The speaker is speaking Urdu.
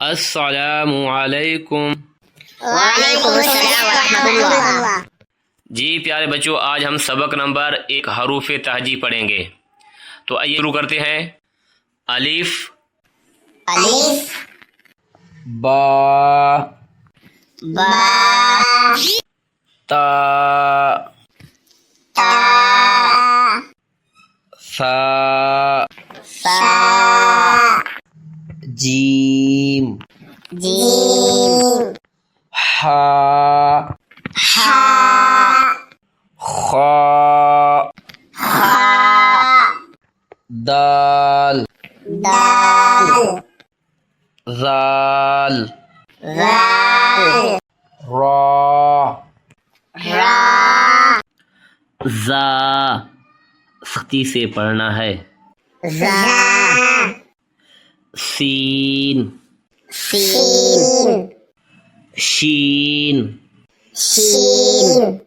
السلام علیکم۔ وعلیکم السلام ورحمۃ اللہ۔ جی پیارے بچوں، آج ہم سبق نمبر 1 حروف تہجی پڑھیں گے، تو آئیے شروع کرتے ہیں۔ الف، الف، با، با، تا، تا، ثا، سا، جیم، جیم، ہا، ہا، خا، خا، دال، دال، ذال، ذال، را، را، زا، سختی سے پڑھنا ہے، زا، سین، سین، شین، شین،